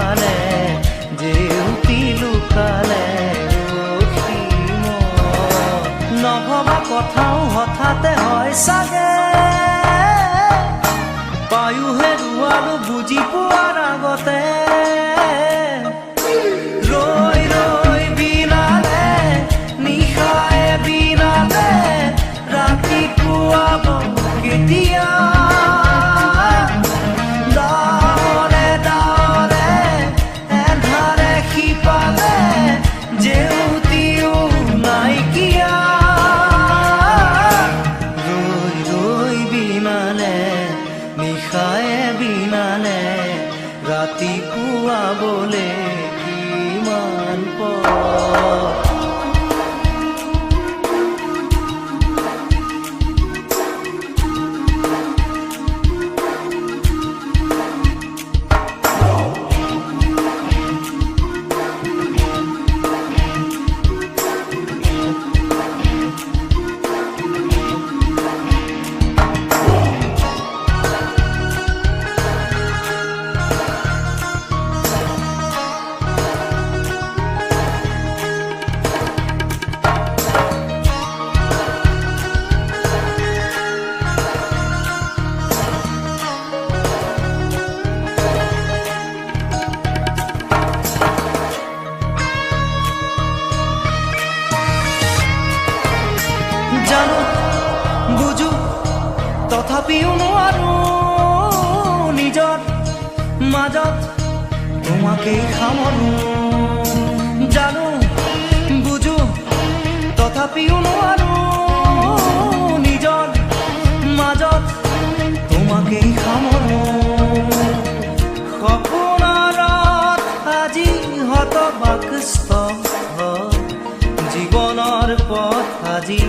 বিনালে জেউতি লুকালে নভবা কথাও হঠাতে হয় চাগে পায়ুহে ৰুৱালো বুজি পোৱাৰ আগতে ৰৈ ৰৈ বিনালে নিশায়ে বিনালে ৰাতিপুৱাব কেতিয়া ডাৱৰে ডাৱৰে এন্ধাৰে সিপালে জেউতিও নাইকিয়া ৰৈ ৰৈ বিনালে নিশায়ে বিনালে ৰাতিপুৱাবলে কিমান পৰ জানো বুঝো তথাপিও নোৱাৰো নিজৰ মাজত তোমাকেই সামৰো জানো বুঝো তথাপিও নোৱাৰো নিজৰ মাজত তোমাকেই সামৰো সপোনত আজি হতবাকস্থ জীৱনৰ পথ আজি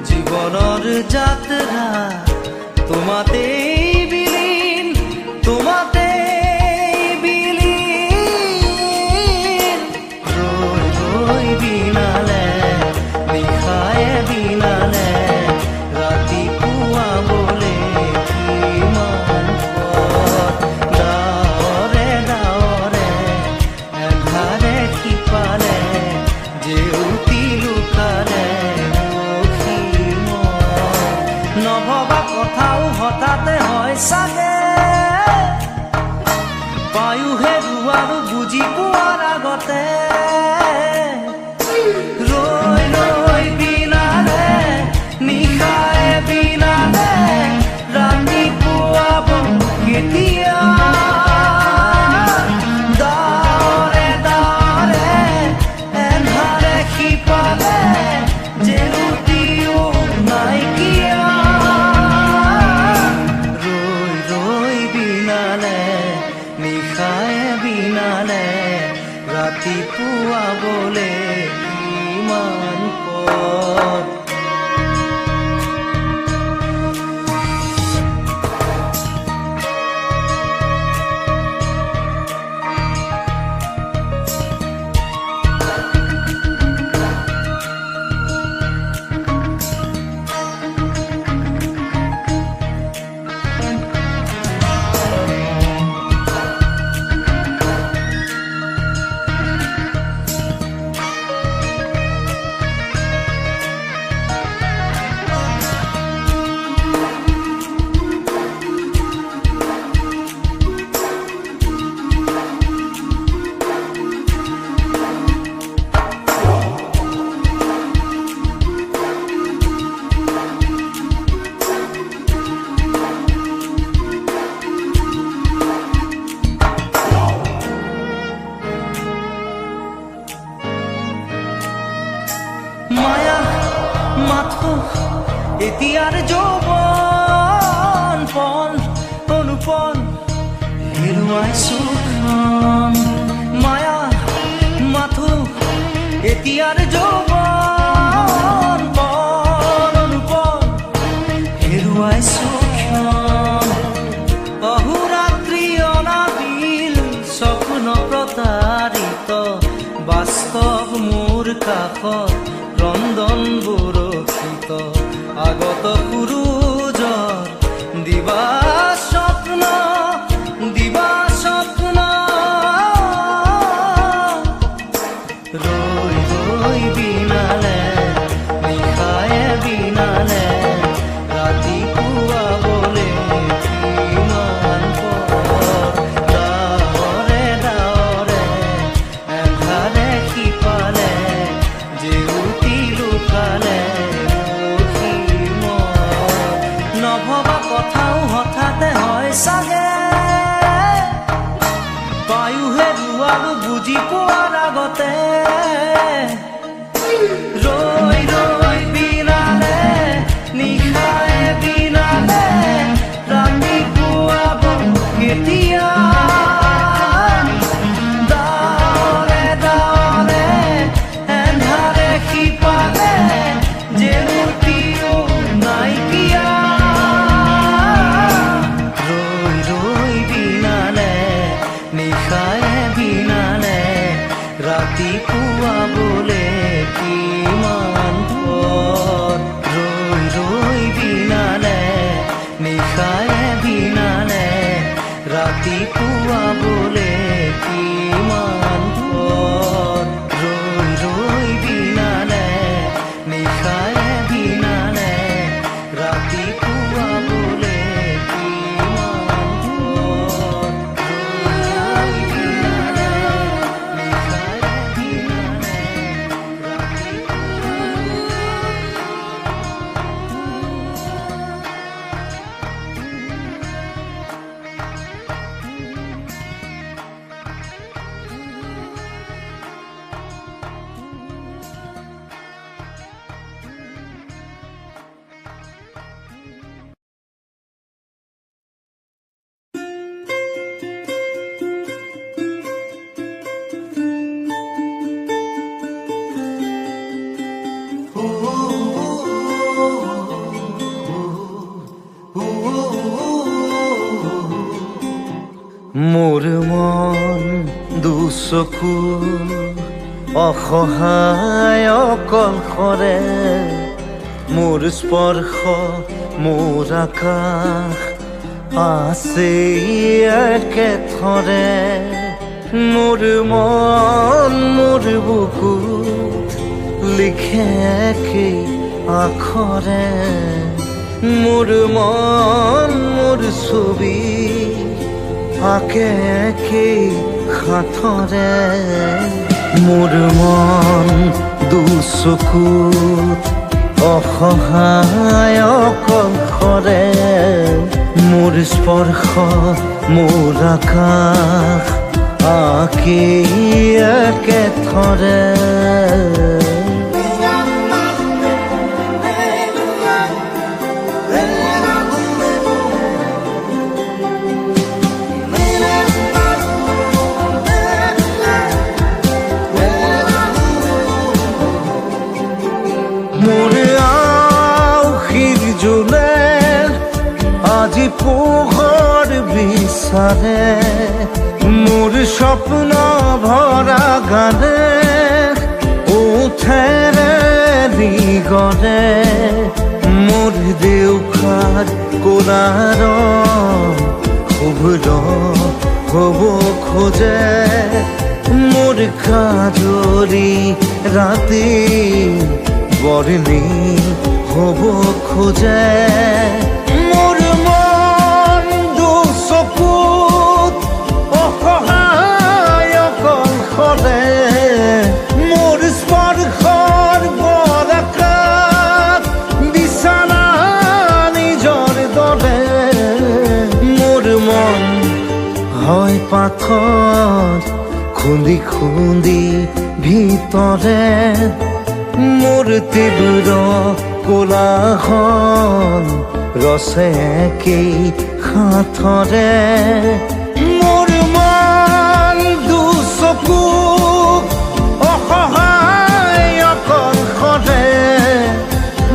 জীবনৰ যাত্ৰা তোমাতেই বিলীন তোমাতেই বিলীন ৰৈ ৰৈ বিনালে নিশায়ে বিনালে ৰাতিপুৱাবলে কিমান পথ ডাৱৰে ডাৱৰে এন্ধাৰে সিপালে জেউতি লুকালে নভবা কথাও হঠাতে হয় চাগে পায়ুহে ৰুৱালো বুজি পোৱাৰ আগতে ৰৈ ৰৈ বিনালে নিশায়ে বিনালে ৰাতিপুৱাব কেতিয়া ডাৱৰে ডাৱৰে এন্ধাৰে সিপালে জেউতিও নাইকিয়া ৰৈ ৰৈ বিনালে নিশায়ে বিনালে ৰাতিপুৱাবলে কিমান পথ মায়া মাথো এতিয়াৰ যৌৱন পণ অনুপণ হেৰুৱাইছো মায়া মাথো এতিয়াৰ যৌৱন পণ অনুপণ হেৰুৱাইছো অহোৰাত্ৰি অনাবিল স্বপ্ন প্ৰতাৰিত বাস্তৱ মোৰ কাষত ৰন্ধন বৰষিত আগত সূৰুজৰ দিবা স্বপ্ন আৰু বুজি পোৱাৰ আগতে ৰৈ ৰৈ বিনালে নিশাই বিনালে ৰাতি পুৱাব কেতিয়া ডাৱৰে ডাৱৰে এন্ধাৰে সিপাৰে জেউতিও নাইকিয়া ৰৈ ৰৈ বিনালে নিশাই বিনালে ৰাতি পুৱাবলে কিমান পথ ৰৈ ৰৈ বিনালে নিশাই বিনালে ৰাতি পুৱাবলে কিমান পথ ৰৈ ৰৈ বিনালে নিশাই বিনালে ৰাতি পুৱাবলে কিমান পথ ৰৈ বিনালে নিশাই বিনালে ৰাতি মোৰ মন দুচকু অসহায় অকলশৰে মোৰ স্পৰ্শ মোৰ আকাশ আছে একেথৰে মোৰ মন মোৰ বুকুত লিখে একেই আখৰে মোৰ মন মোৰ ছবি আকে একেই সাঁথৰে মোৰ মন দুচকুত অসহায় অকলশৰে মোৰ স্পৰ্শ মোৰ আকাশ আকেই একেথৰে মোৰ আউসীৰ জোনে আজি পোহৰ বিচাৰে মোৰ স্বপ্ন ভৰা গানে উঠেৰে নিগৰে মোৰ দেউখাৰ কোলাৰ শুভ্ৰ হ'ব খোজে মোৰ কাজৰি ৰাতি বৰ্ণি হ'ব খোজে মোৰ মন দুচকুত অসহায় অকলশৰে মোৰ স্পৰ্শৰ বৰকাত বিছানা নিজৰ দৰে মোৰ মন হয় পাথৰ খুন্দি খুন্দি ভিতৰে মোৰ তীব্ৰ কোলাহল ৰছে একেই সাঁথৰে মোৰ মন দুচকু অসহায় অকলশৰে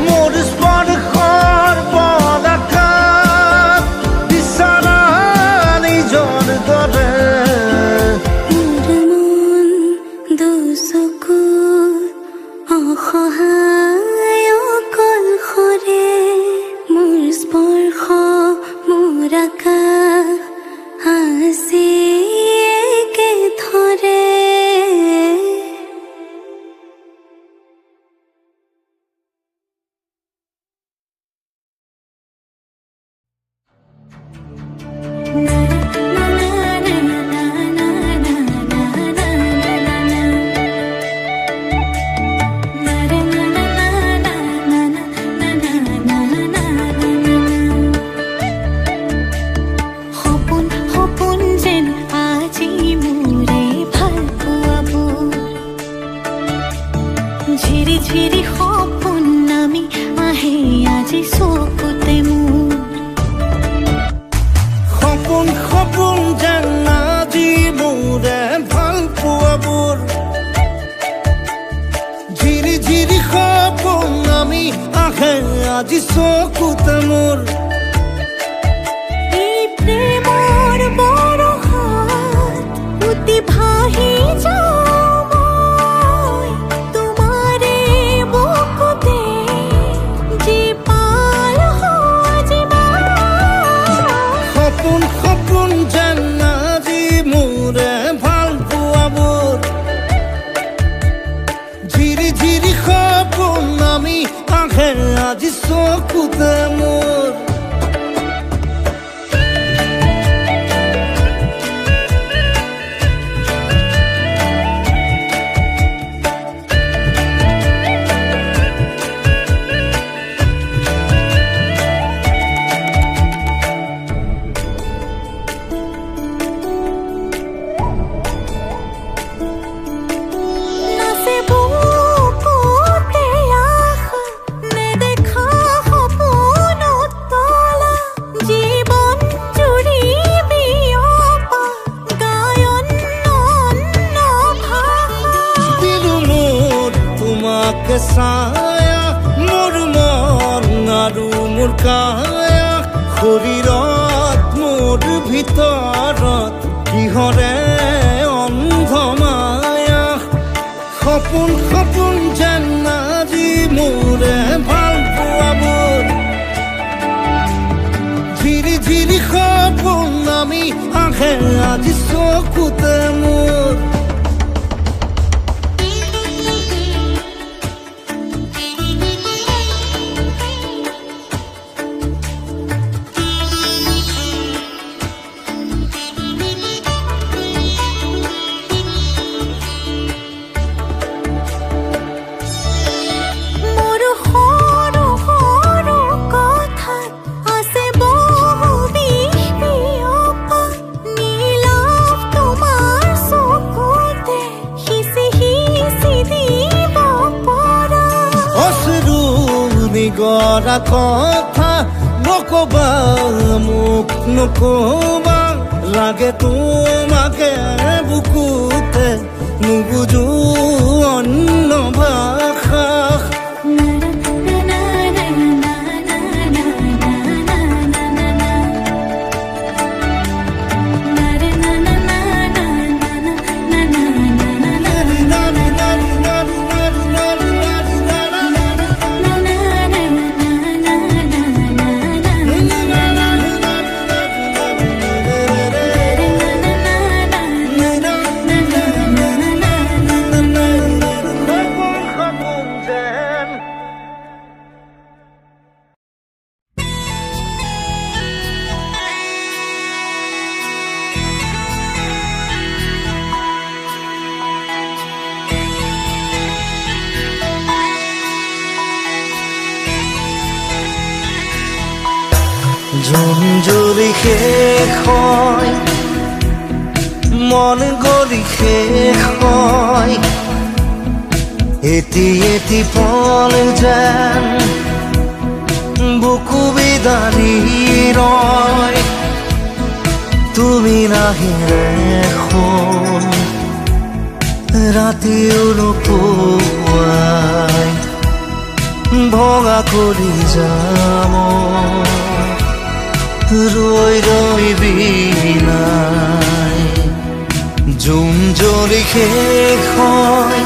মোৰ স্পৰ্শৰ বৰকাত বিছানা নিজৰ দৰে অসহায় অকলশৰে মোৰ স্পৰ্শ মোৰ আকাশ আছে একেথৰে আজি চকুতে মোৰ এই প্ৰেমৰ বৰষাত উটি ভাহি যাওঁ মই তোমাৰে বুকুতে জীপাল সজীৱা সপোন সপোন যেন আজি মোৰে ভাল পোৱাবোৰ ঝিৰি ঝিৰি সপোন আমি আহে আজি চকুতে মোৰ নাচে বুকুতে আশা নেদেখা সপোনত তলা জীৱন জুৰি বিয়পা গায়ন অন্য ভাষা দিলো মোৰ তোমাকে ছায়া মোৰ মন আৰু মোৰ কায়া শৰীৰত মোৰ ভিতৰত কিহৰে অন্ধ মায়া সপোন সপোন যেন আজি মোৰে ভাল পোৱাবোৰ ঝিৰি ঝিৰি সপোন আমি আহে আজি চকুতে মোৰ মোৰ সৰু সৰু কথাত আছে বহু বিষ বিয়পা নীলাভ তোমাৰ চকুতে সিঁচি সিঁচি দিব পৰা অশ্ৰু নিগৰা কথা নকবা মোক নকবা লাগে তোমাকে বুকুতে নুবুজো অন্য ভাষা জোন জ্বলি শেষ হয় মন গলি শেষ হয় এটি এটি পল যেন বুকু বিদাৰি ৰয় তুমি নাহিলে এখন ৰাতিও নোপোৱাই ভঙা কৰি যাম ৰৈ ৰৈ বিনাই জোন জ্বলি শেষ হয়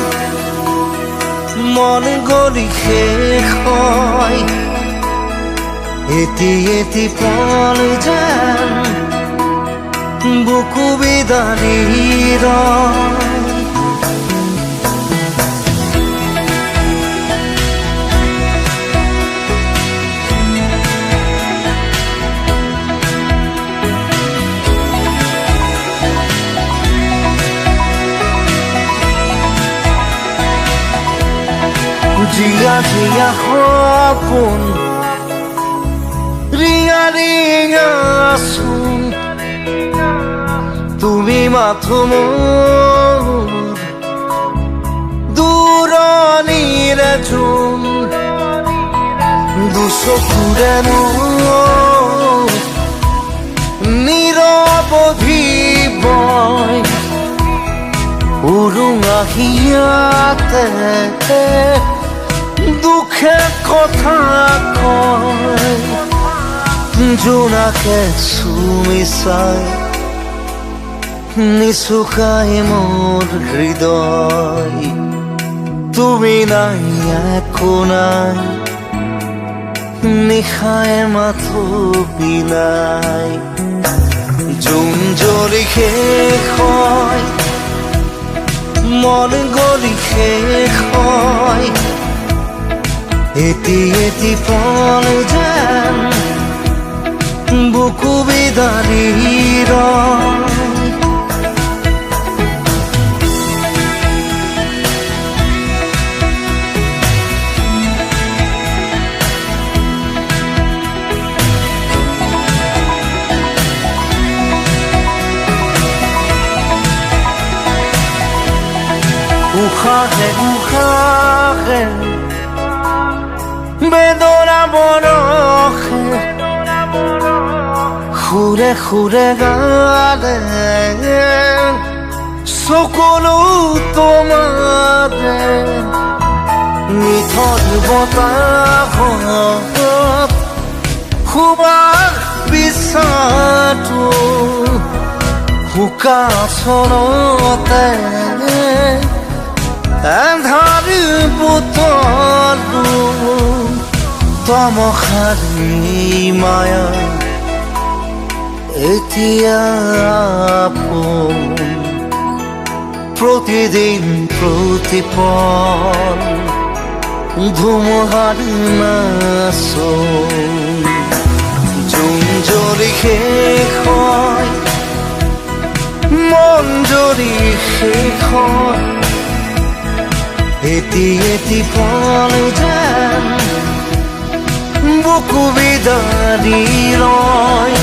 মন গলি শেষ হয় এটি এটি পল যেন বুকু বিদাৰি ৰয় জিয়া জিয়া সপোন ৰিঙা ৰিঙা চোন তুমি মাথো মোৰ দূৰণিৰে জোন দুচকুৰে মোৰ নিৰৱধি বয় উৰুঙা হিয়াতে দুখে কথা কয় জোনাকে চুমি চাই নিচুকাই মোৰ হৃদয় তুমি নাই একো নাই নিশায় মাথো বিলাই জোন জ্বলি শেষ হয় মন গলি শেষ হয় এটি এটি পল যেন বুকু বিদাৰি ৰয় উশাহে উশাহে বেদনা বৰষে সুৰে সুৰে গালে চকুলো তোমাৰে নিথৰ বতাহত সুবাস বিচাৰটো শুকাচলতে এন্ধাৰ বুটলো তমসাৰী মায়া এতিয়া আপোন প্ৰতিদিন প্ৰতিপল ধুমুহাৰ নাচোন জোন জ্বলি শেষ হয় মন জ্বলি শেষ হয় এটি এটি পল যেন বুকু বিদাৰি ৰয়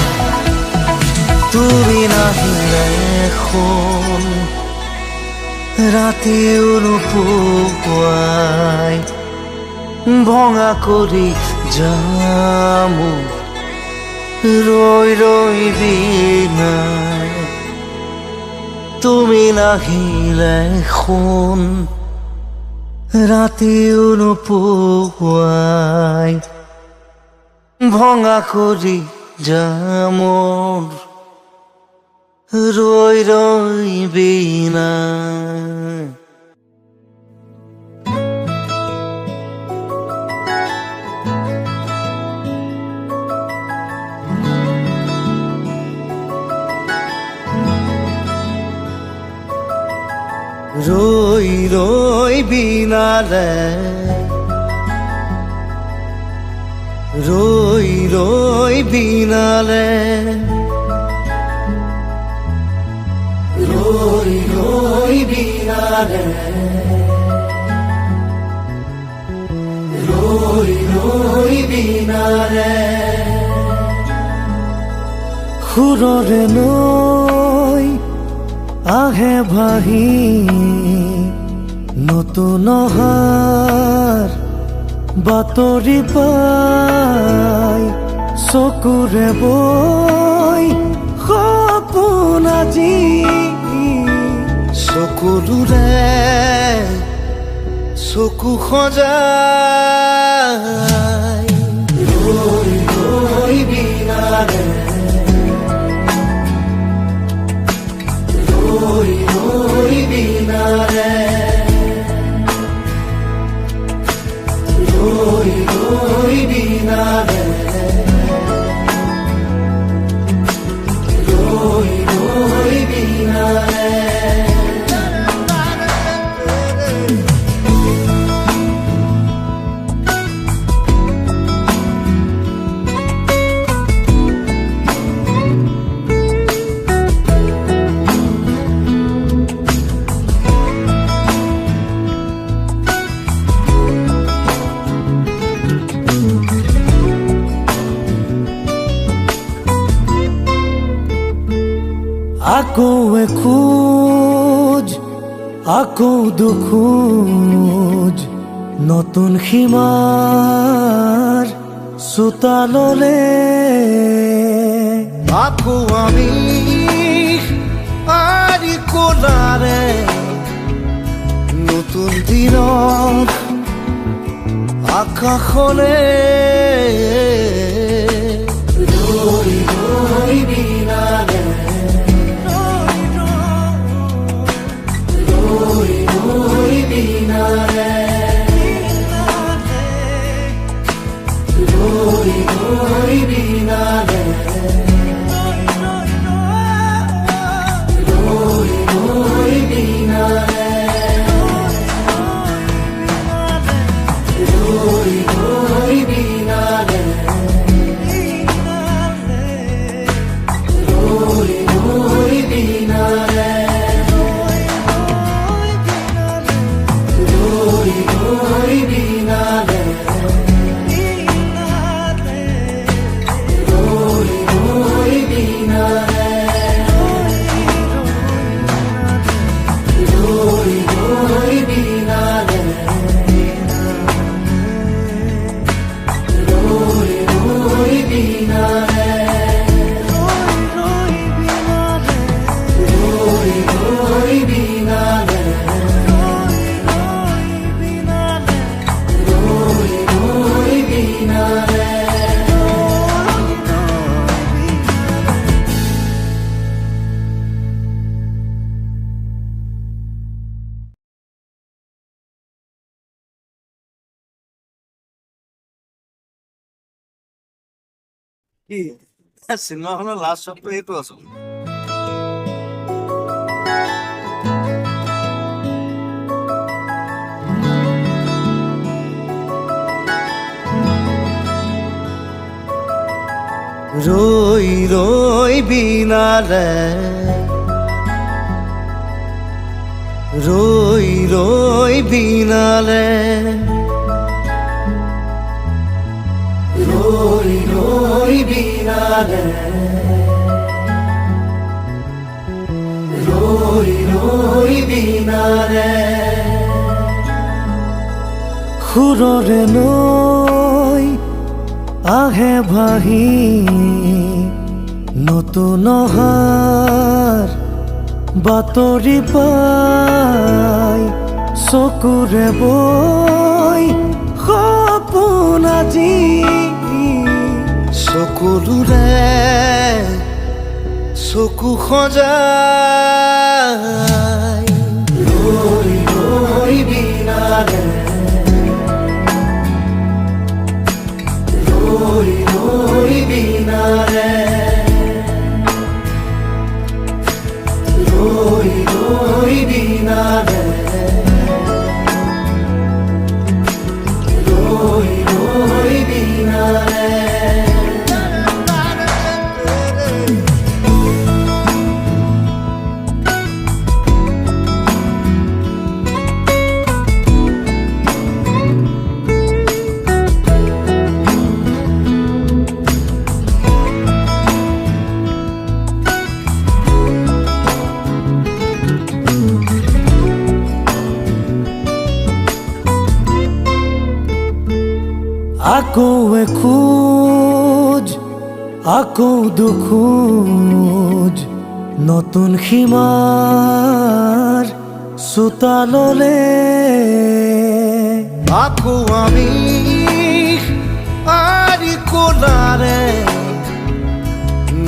তুমি নাহিলে এখন ৰাতিও নোপোৱাই ভঙা কৰি যাম ৰৈ ৰৈ বিনাই তুমি নাহিলে এখন ৰাতিও নোপোৱাই ভঙা কৰি যাম ৰৈ ৰৈ বিনাই ৰৈ ৰৈ বিনালে ৰৈ ৰৈ বিনালে ৰৈ ৰৈ বিনালে ৰৈ ৰৈ বিনালে সুৰৰে নৈ আহে ভাহি নতুন অহাৰ বাতৰি পাই চকুৰে বৈ সপোন আজি চকুৰে চকু সজাই ৰৈ ৰৈ বিনালে ৰৈ ৰৈ বিনালে ৰৈ ৰৈ বিনালে ৰৈ ৰৈ বিনালে আকৌ এখোজ আকৌ দুখোজ নতুন সীমাৰ চোতাললে আকৌ আমি আৰি কোলাৰে নতুন দিনত আকাশলে ৰৈ ৰৈ বিনালে ৰৈ ৰৈ বিনালে ৰৈ ৰৈ বিনালে ৰৈ ৰৈ বিনালে ৰই ৰই বিনালে ৰই ৰই বিনালে ৰই ৰই বিনালে ৰই ৰই বিনালে ৰই ৰই বিনালে কি চিনেমাখনৰ লাষ্ট শ্বটটো এইটো আছো ৰই ৰই বিনালে ৰই ৰই বিনালে ৰই ৰই বিনালে ৰই ৰই বিনালে সুৰৰে নৈ আহে ভাহি নতুন অহাৰ বাতৰি পাই চকুৰে বৈ সপোন আজি চকুলোৰে চকু সজাই ৰৈ ৰৈ বিনালে ৰই ৰই বিনালে ৰই ৰই বিনালে ৰই ৰই বিনালে আকৌ এখোজ আকৌ দুখোজ নতুন সীমাৰ চোতাললে আকৌ আমি আৰি কোলাৰে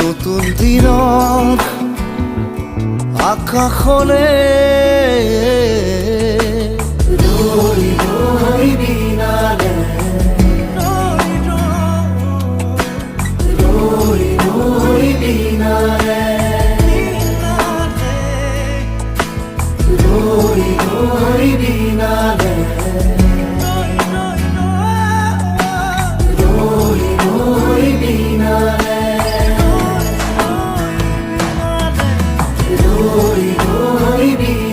নতুন দিনত আকাশলে ৰৈ ৰৈ বিনালে ৰই ৰই বিনালে ৰই ৰই বিনালে ৰই ৰই বিনালে ৰই ৰই বিনালে